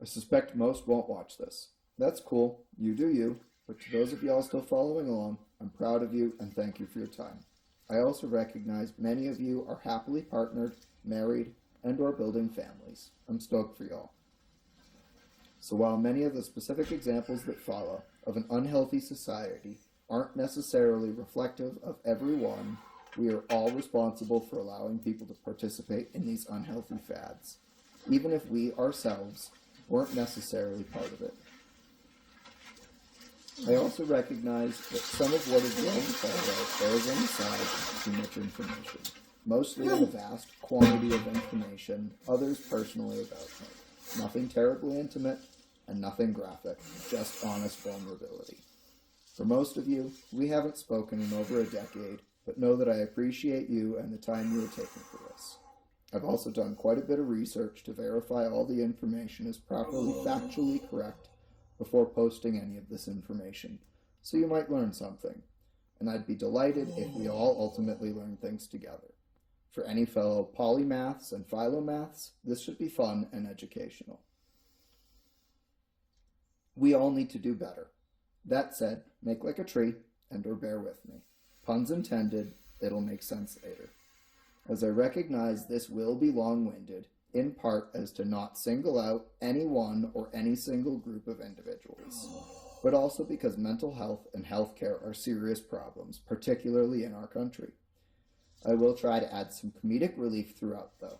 I suspect most won't watch this. That's cool, you do you, but to those of y'all still following along, I'm proud of you and thank you for your time. I also recognize many of you are happily partnered, married, and or building families. I'm stoked for y'all. So while many of the specific examples that follow of an unhealthy society aren't necessarily reflective of everyone, we are all responsible for allowing people to participate in these unhealthy fads, even if we ourselves weren't necessarily part of it. I also recognize that some of what is being called out bears on the side too much information, mostly in a vast quantity of information, others personally about me. Nothing terribly intimate and nothing graphic, just honest vulnerability. For most of you, we haven't spoken in over a decade, but know that I appreciate you and the time you are taking for this. I've also done quite a bit of research to verify all the information is properly factually correct before posting any of this information, so you might learn something, and I'd be delighted if we all ultimately learn things together. For any fellow polymaths and philomaths, this should be fun and educational. We all need to do better. That said, make like a tree and or bear with me. Puns intended, it'll make sense later. As I recognize this will be long-winded, in part as to not single out any one or any single group of individuals, but also because mental health and healthcare are serious problems, particularly in our country. I will try to add some comedic relief throughout, though.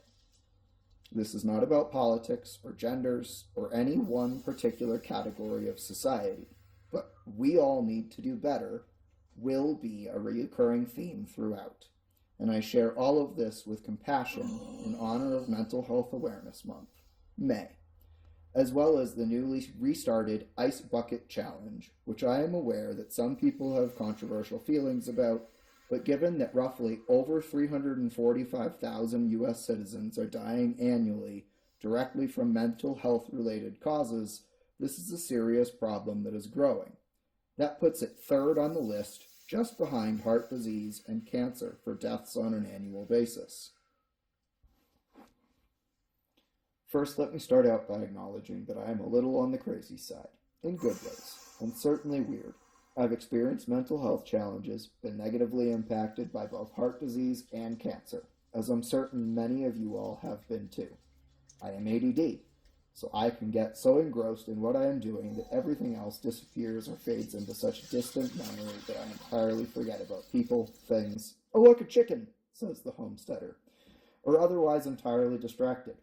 This is not about politics or genders or any one particular category of society, but we all need to do better will be a recurring theme throughout. And I share all of this with compassion in honor of Mental Health Awareness Month, May, as well as the newly restarted Ice Bucket Challenge, which I am aware that some people have controversial feelings about, but given that roughly over 345,000 U.S. citizens are dying annually directly from mental health-related causes, this is a serious problem that is growing. That puts it third on the list, just behind heart disease and cancer for deaths on an annual basis. First, let me start out by acknowledging that I am a little on the crazy side, in good ways, and certainly weird. I've experienced mental health challenges, been negatively impacted by both heart disease and cancer, as I'm certain many of you all have been too. I am ADD, so I can get so engrossed in what I am doing that everything else disappears or fades into such distant memory that I entirely forget about people, things. Oh, look, a chicken, says the homesteader, or otherwise entirely distracted.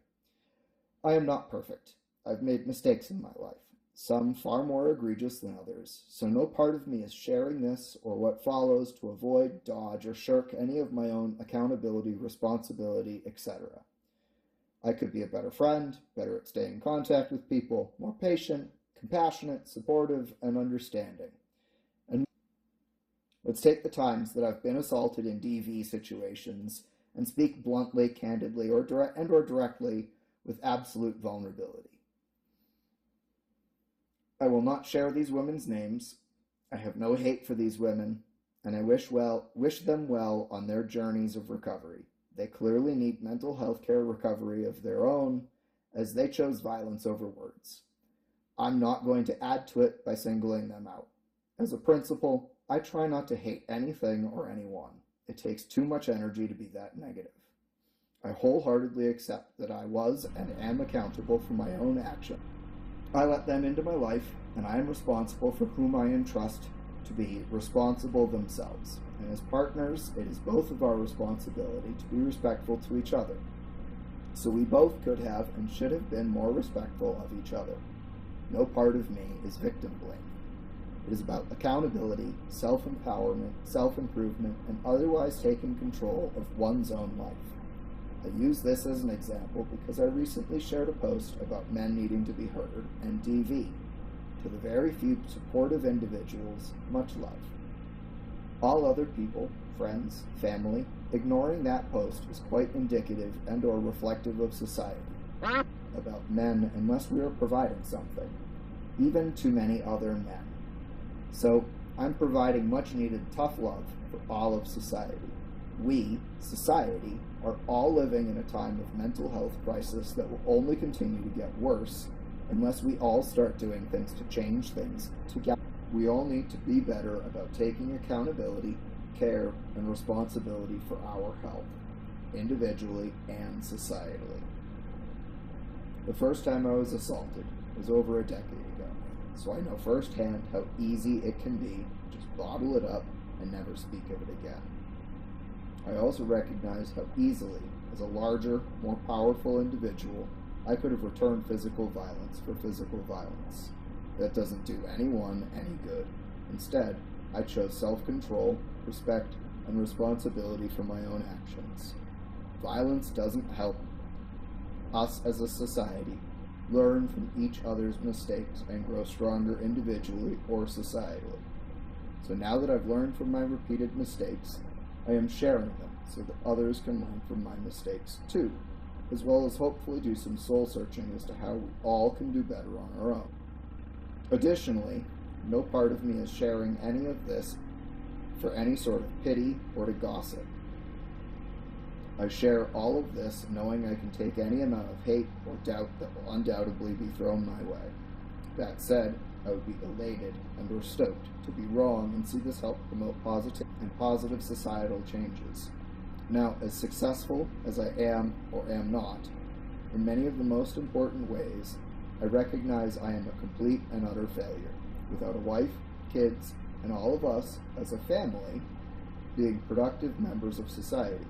I am not perfect. I've made mistakes in my life, some far more egregious than others, so no part of me is sharing this or what follows to avoid, dodge, or shirk any of my own accountability, responsibility, etc. I could be a better friend, better at staying in contact with people, more patient, compassionate, supportive, and understanding. And let's take the times that I've been assaulted in DV situations and speak bluntly, candidly, or directly with absolute vulnerability. I will not share these women's names. I have no hate for these women, and I wish them well on their journeys of recovery. They clearly need mental health care recovery of their own, as they chose violence over words. I'm not going to add to it by singling them out. As a principle, I try not to hate anything or anyone. It takes too much energy to be that negative. I wholeheartedly accept that I was and am accountable for my own action. I let them into my life, and I am responsible for whom I entrust to be responsible themselves. And as partners, it is both of our responsibility to be respectful to each other. So we both could have and should have been more respectful of each other. No part of me is victim blaming. It is about accountability, self-empowerment, self-improvement, and otherwise taking control of one's own life. I use this as an example because I recently shared a post about men needing to be heard and DV. To the very few supportive individuals, much love. All other people, friends, family, ignoring that post is quite indicative and or reflective of society. About men unless we are providing something, even to many other men. So, I'm providing much needed tough love for all of society. We, society, are all living in a time of mental health crisis that will only continue to get worse unless we all start doing things to change things together. We all need to be better about taking accountability, care, and responsibility for our health, individually and societally. The first time I was assaulted was over a decade ago, so I know firsthand how easy it can be to just bottle it up and never speak of it again. I also recognize how easily, as a larger, more powerful individual, I could have returned physical violence for physical violence. That doesn't do anyone any good. Instead, I chose self-control, respect, and responsibility for my own actions. Violence doesn't help us as a society learn from each other's mistakes and grow stronger individually or societally. So now that I've learned from my repeated mistakes, I am sharing them so that others can learn from my mistakes too, as well as hopefully do some soul searching as to how we all can do better on our own. Additionally, no part of me is sharing any of this for any sort of pity or to gossip. I share all of this knowing I can take any amount of hate or doubt that will undoubtedly be thrown my way. That said, I would be elated and or stoked to be wrong and see this help promote positive societal changes. Now, as successful as I am or am not, in many of the most important ways, I recognize I am a complete and utter failure, without a wife, kids, and all of us as a family being productive members of society.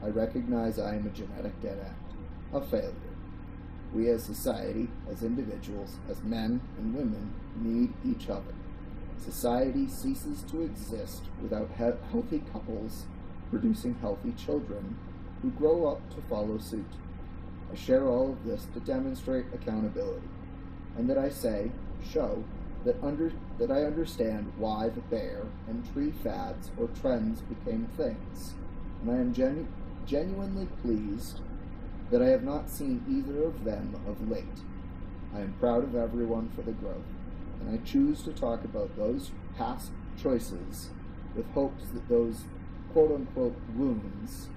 I recognize I am a genetic dead end, a failure. We as society, as individuals, as men and women, need each other. Society ceases to exist without healthy couples producing healthy children who grow up to follow suit. I share all of this to demonstrate accountability, and that I show that I understand why the bear and tree fads or trends became things, and I am genuinely pleased that I have not seen either of them of late. I am proud of everyone for the growth, and I choose to talk about those past choices with hopes that those quote-unquote wounds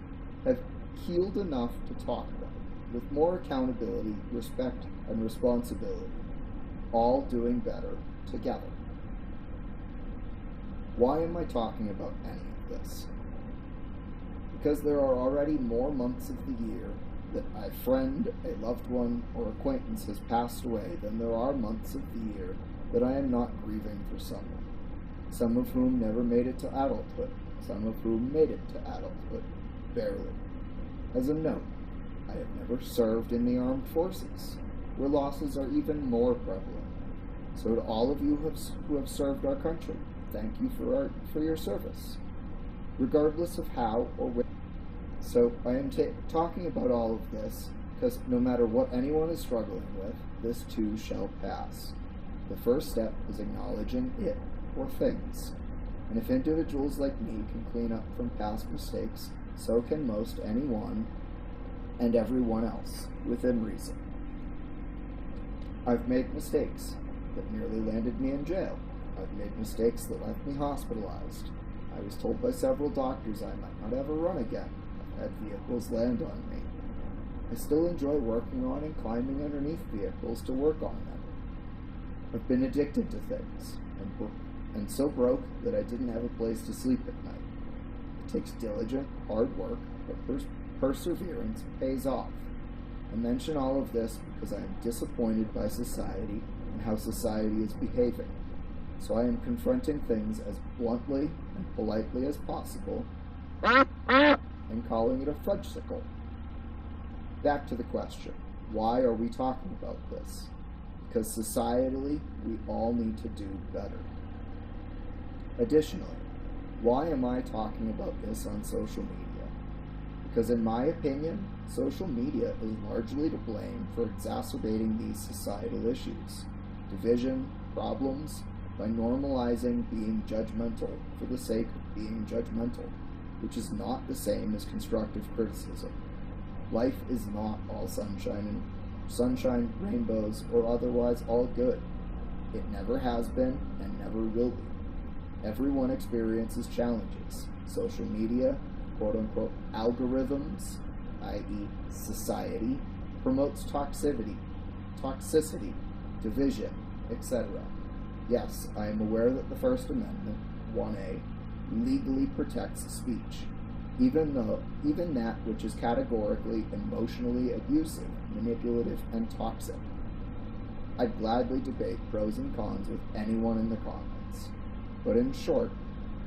have healed enough to talk about, with more accountability, respect, and responsibility, all doing better together. Why am I talking about any of this? Because there are already more months of the year that a friend, a loved one, or acquaintance has passed away than there are months of the year that I am not grieving for someone, some of whom never made it to adulthood, some of whom made it to adulthood, barely. As a note, I have never served in the armed forces, where losses are even more prevalent. So to all of you who have served our country, thank you for your service, regardless of how or when. So I am talking about all of this because no matter what anyone is struggling with, this too shall pass. The first step is acknowledging it or things. And if individuals like me can clean up from past mistakes, so can most anyone and everyone else, within reason. I've made mistakes that nearly landed me in jail. I've made mistakes that left me hospitalized. I was told by several doctors I might not ever run again. I've had vehicles land on me. I still enjoy working on and climbing underneath vehicles to work on them. I've been addicted to things, and so broke that I didn't have a place to sleep at night. It takes diligent, hard work, but perseverance pays off. I mention all of this because I am disappointed by society and how society is behaving. So I am confronting things as bluntly and politely as possible and calling it a fudgesicle. Back to the question, why are we talking about this? Because societally, we all need to do better. Additionally, why am I talking about this on social media? Because in my opinion, social media is largely to blame for exacerbating these societal issues, division, problems, by normalizing being judgmental for the sake of being judgmental, which is not the same as constructive criticism. Life is not all sunshine, rainbows, or otherwise all good. It never has been and never will be. Everyone experiences challenges. Social media, quote-unquote algorithms, i.e. society, promotes toxicity, division, etc. Yes, I am aware that the First Amendment, 1A, legally protects speech, even that which is categorically emotionally abusive, manipulative, and toxic. I'd gladly debate pros and cons with anyone in the comments. But in short,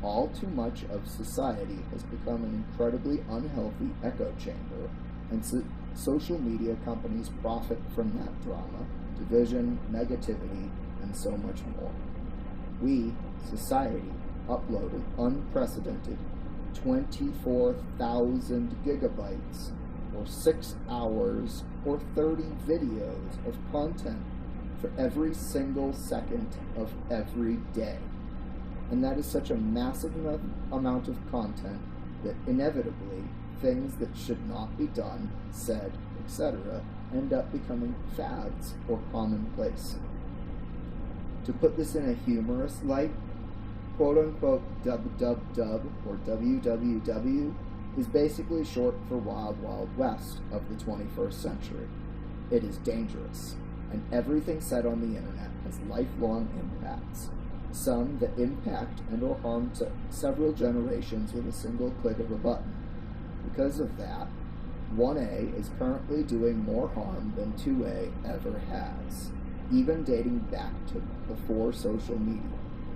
all too much of society has become an incredibly unhealthy echo chamber, and social media companies profit from that drama, division, negativity, and so much more. We, society, upload an unprecedented 24,000 gigabytes, or 6 hours, or 30 videos of content for every single second of every day. And that is such a massive amount of content that inevitably things that should not be done, said, etc., end up becoming fads or commonplace. To put this in a humorous light, quote-unquote dub or www is basically short for Wild Wild West of the 21st century. It is dangerous, and everything said on the internet has lifelong impacts, some that impact and or harm several generations with a single click of a button. Because of that, 1A is currently doing more harm than 2A ever has, even dating back to before social media.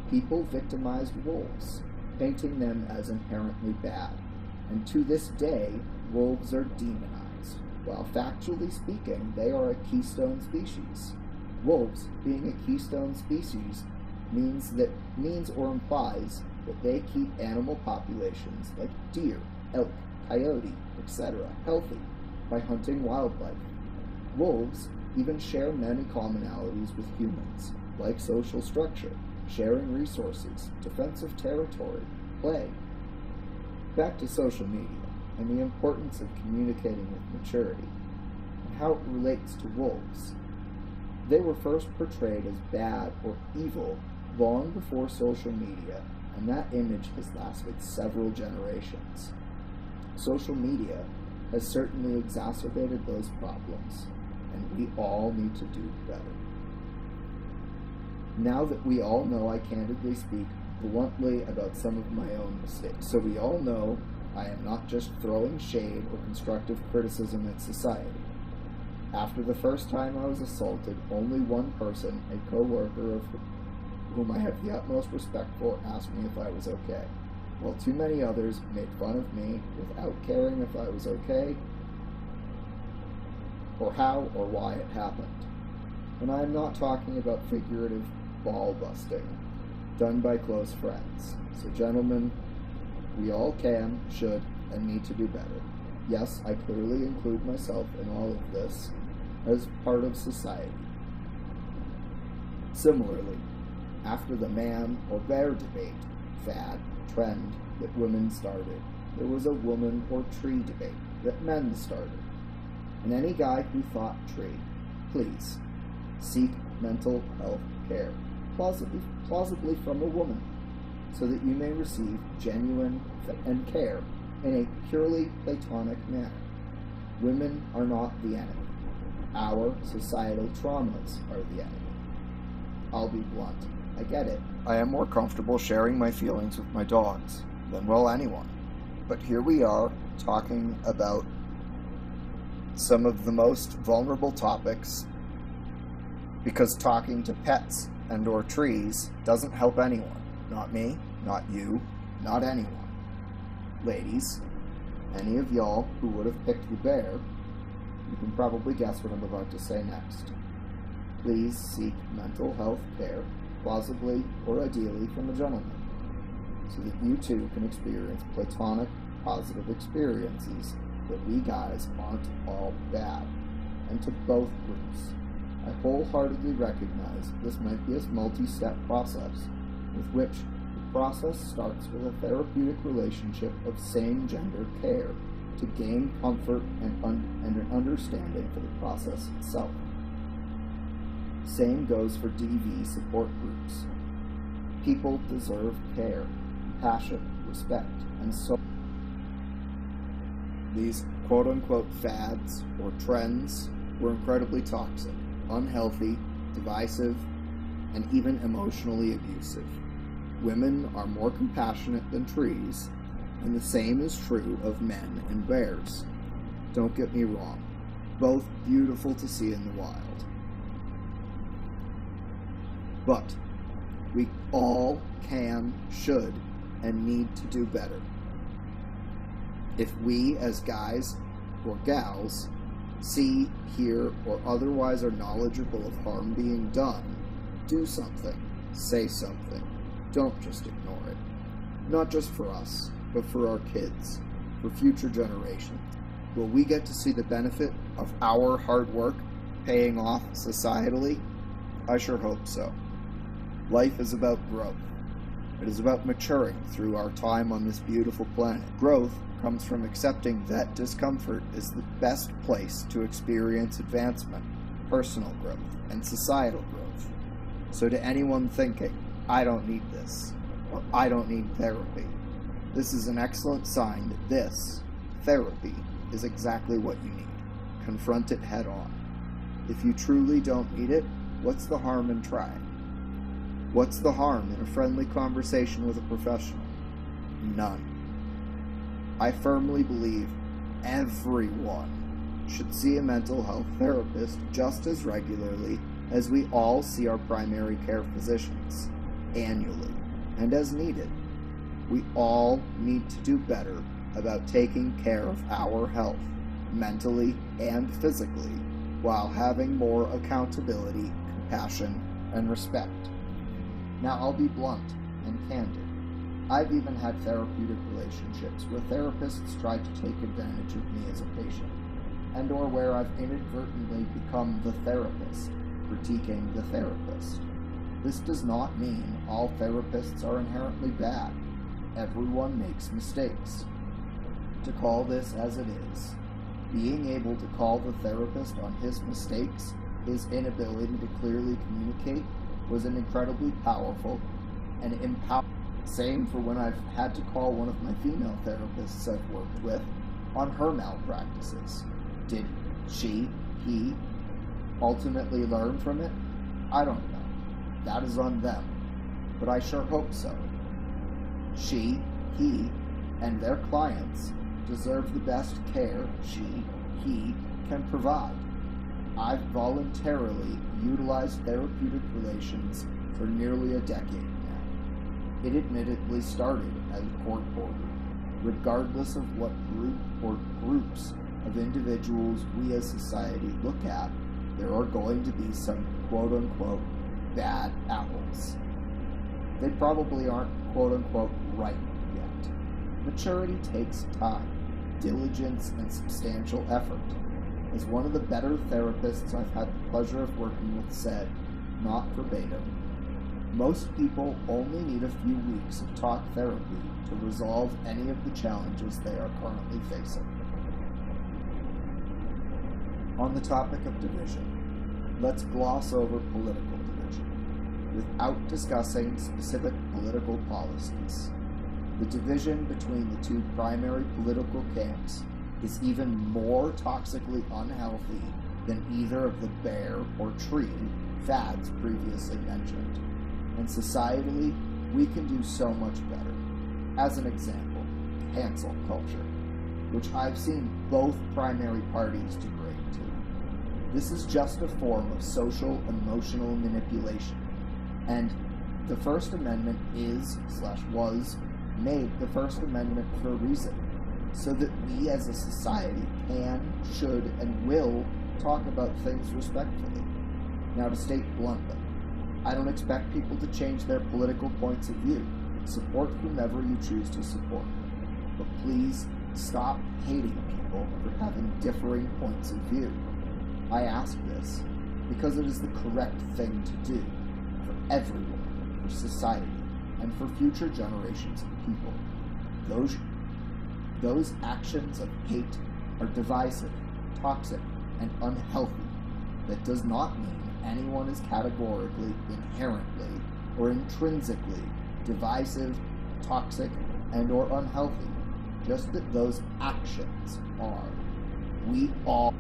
People victimized wolves, painting them as inherently bad, and to this day, wolves are demonized, while factually speaking, they are a keystone species. Wolves, being a keystone species, means or implies that they keep animal populations like deer, elk, coyote, etc. healthy by hunting wildlife. Wolves even share many commonalities with humans, like social structure, sharing resources, defense of territory, play. Back to social media and the importance of communicating with maturity, and how it relates to wolves. They were first portrayed as bad or evil long before social media, and that image has lasted several generations. Social media has certainly exacerbated those problems, and we all need to do better. Now that we all know I candidly speak bluntly about some of my own mistakes, so we all know I am not just throwing shade or constructive criticism at society. After the first time I was assaulted, only one person, a co-worker of whom I have the utmost respect for, asked me if I was okay, while too many others made fun of me without caring if I was okay, or how or why it happened. And I am not talking about figurative ball busting done by close friends. So gentlemen, we all can, should, and need to do better. Yes, I clearly include myself in all of this as part of society. Similarly, after the man or bear debate, fad, trend that women started, there was a woman or tree debate that men started. And any guy who thought tree, please, seek mental health care, plausibly from a woman, so that you may receive genuine and care in a purely platonic manner. Women are not the enemy. Our societal traumas are the enemy. I'll be blunt. I get it. I am more comfortable sharing my feelings with my dogs than, well, anyone. But here we are talking about some of the most vulnerable topics, because talking to pets and or trees doesn't help anyone. Not me, not you, not anyone. Ladies, any of y'all who would have picked the bear, you can probably guess what I'm about to say next. Please seek mental health care, plausibly or ideally from a gentleman, so that you too can experience platonic, positive experiences that we guys aren't all bad. And to both groups, I wholeheartedly recognize this might be a multi-step process, with which the process starts with a therapeutic relationship of same-gender care to gain comfort and an understanding for the process itself. Same goes for DV support groups. People deserve care, compassion, respect, and so these quote-unquote fads or trends were incredibly toxic, unhealthy, divisive, and even emotionally abusive. Women are more compassionate than trees, and the same is true of men and bears. Don't get me wrong, both beautiful to see in the wild. But we all can, should, and need to do better. If we as guys or gals see, hear, or otherwise are knowledgeable of harm being done, do something, say something. Don't just ignore it. Not just for us, but for our kids, for future generations. Will we get to see the benefit of our hard work paying off societally? I sure hope so. Life is about growth. It is about maturing through our time on this beautiful planet. Growth comes from accepting that discomfort is the best place to experience advancement, personal growth, and societal growth. So to anyone thinking, I don't need this, or I don't need therapy, this is an excellent sign that this, therapy, is exactly what you need. Confront it head on. If you truly don't need it, what's the harm in trying? What's the harm in a friendly conversation with a professional? None. I firmly believe everyone should see a mental health therapist just as regularly as we all see our primary care physicians, annually, and as needed. We all need to do better about taking care of our health, mentally and physically, while having more accountability, compassion, and respect. Now, I'll be blunt and candid. I've even had therapeutic relationships where therapists tried to take advantage of me as a patient, and or where I've inadvertently become the therapist, critiquing the therapist. This does not mean all therapists are inherently bad. Everyone makes mistakes. To call this as it is, being able to call the therapist on his mistakes, his inability to clearly communicate, was an incredibly powerful and empowering. Same for when I've had to call one of my female therapists I've worked with on her malpractices. Did she, he, ultimately learn from it? I don't know. That is on them. But I sure hope so. She, he, and their clients deserve the best care she, he can provide. I've voluntarily utilized therapeutic relations for nearly a decade now. It admittedly started as a court order. Regardless of what group or groups of individuals we as society look at, there are going to be some quote-unquote bad apples. They probably aren't quote-unquote right yet. Maturity takes time, diligence, and substantial effort. As one of the better therapists I've had the pleasure of working with said, not verbatim, most people only need a few weeks of talk therapy to resolve any of the challenges they are currently facing. On the topic of division, let's gloss over political division, without discussing specific political policies. The division between the two primary political camps is even more toxically unhealthy than either of the bear or tree fads previously mentioned. And societally, we can do so much better. As an example, cancel culture, which I've seen both primary parties degrade to. This is just a form of social emotional manipulation, and the First Amendment was made the First Amendment for a reason, so that we as a society can, should, and will talk about things respectfully. Now, to state bluntly, I don't expect people to change their political points of view. Support whomever you choose to support. But please stop hating people for having differing points of view. I ask this because it is the correct thing to do for everyone, for society, and for future generations of people. Those actions of hate are divisive, toxic, and unhealthy. That does not mean anyone is categorically, inherently, or intrinsically divisive, toxic, and or unhealthy. Just that those actions are. We all,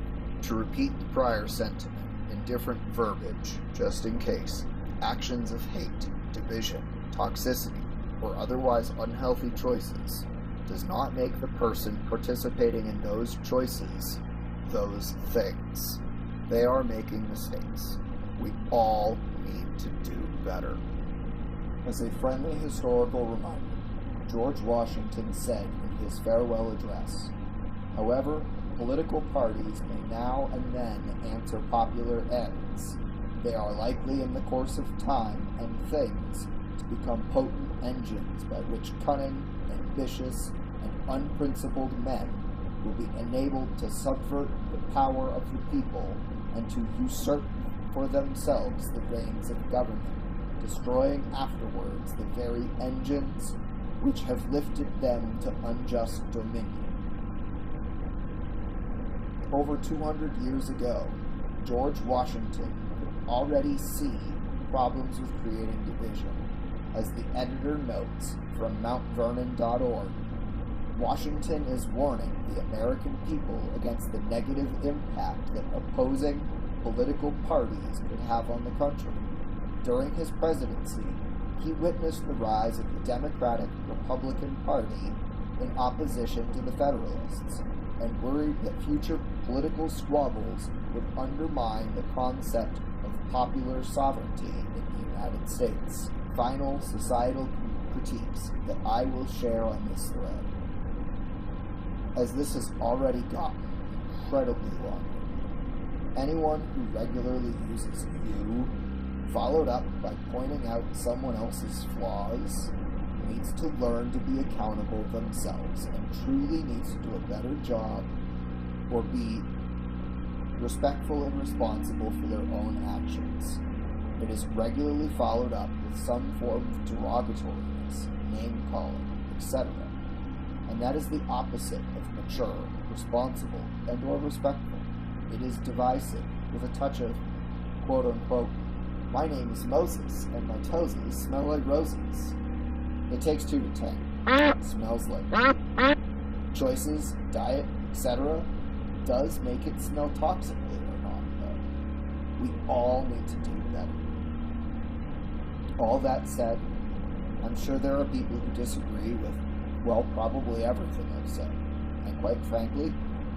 to repeat the prior sentiment, in different verbiage, just in case. Actions of hate, division, toxicity, or otherwise unhealthy choices does not make the person participating in those choices those things. They are making mistakes. We all need to do better. As a friendly historical reminder, George Washington said in his farewell address, "However, political parties may now and then answer popular ends. They are likely in the course of time and things to become potent engines by which cunning, ambitious, and unprincipled men will be enabled to subvert the power of the people and to usurp for themselves the reins of government, destroying afterwards the very engines which have lifted them to unjust dominion." Over 200 years ago, George Washington could already see problems with creating division. As the editor notes from mountvernon.org, Washington is warning the American people against the negative impact that opposing political parties could have on the country. During his presidency, he witnessed the rise of the Democratic Republican Party in opposition to the Federalists, and worried that future political squabbles would undermine the concept of popular sovereignty in the United States. Final societal critiques that I will share on this thread. As this has already gotten incredibly long, anyone who regularly uses "you" followed up by pointing out someone else's flaws needs to learn to be accountable themselves and truly needs to do a better job or be respectful and responsible for their own actions. It is regularly followed up with some form of derogatoriness, name-calling, etc. And that is the opposite of mature, responsible, and or respectful. It is divisive, with a touch of, quote-unquote, "My name is Moses, and my toesies smell like roses." It takes 2 to 10. It smells like choices, diet, etc. does make it smell toxically or not, though. We all need to do better. All that said, I'm sure there are people who disagree with, well, probably everything I've said. And quite frankly,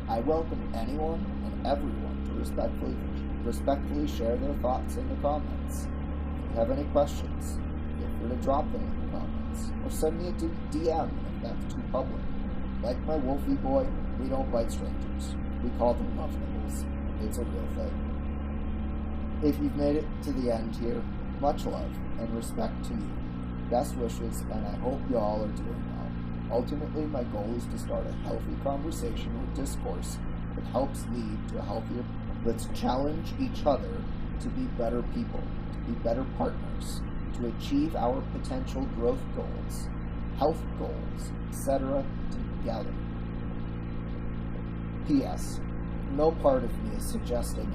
I welcome anyone and everyone to respectfully share their thoughts in the comments. If you have any questions, feel free to drop them in the comments, or send me a DM if that's too public. Like my Wolfie boy, we don't bite strangers. We call them love nibbles. It's a real thing. If you've made it to the end here, much love and respect to you. Best wishes, and I hope you all are doing well. Ultimately, my goal is to start a healthy conversation or discourse that helps lead to a healthier. Let's challenge each other to be better people, to be better partners, to achieve our potential growth goals, health goals, etc. together. P.S. No part of me is suggesting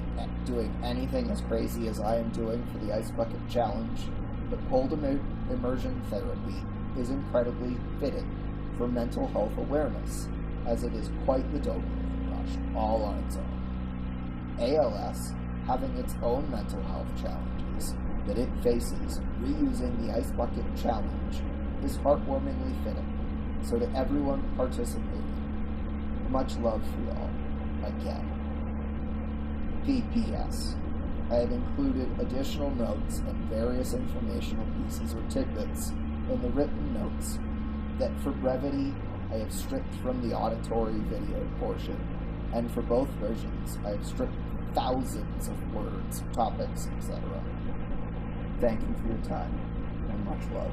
doing anything as crazy as I am doing for the Ice Bucket Challenge, but cold immersion therapy is incredibly fitting for mental health awareness, as it is quite the dopamine rush all on its own. ALS, having its own mental health challenges that it faces reusing the Ice Bucket Challenge, is heartwarmingly fitting. So to everyone participating, much love for y'all, again. P.P.S. I have included additional notes and various informational pieces or tidbits in the written notes that for brevity I have stripped from the auditory video portion, and for both versions I have stripped thousands of words, topics, etc. Thank you for your time, and much love.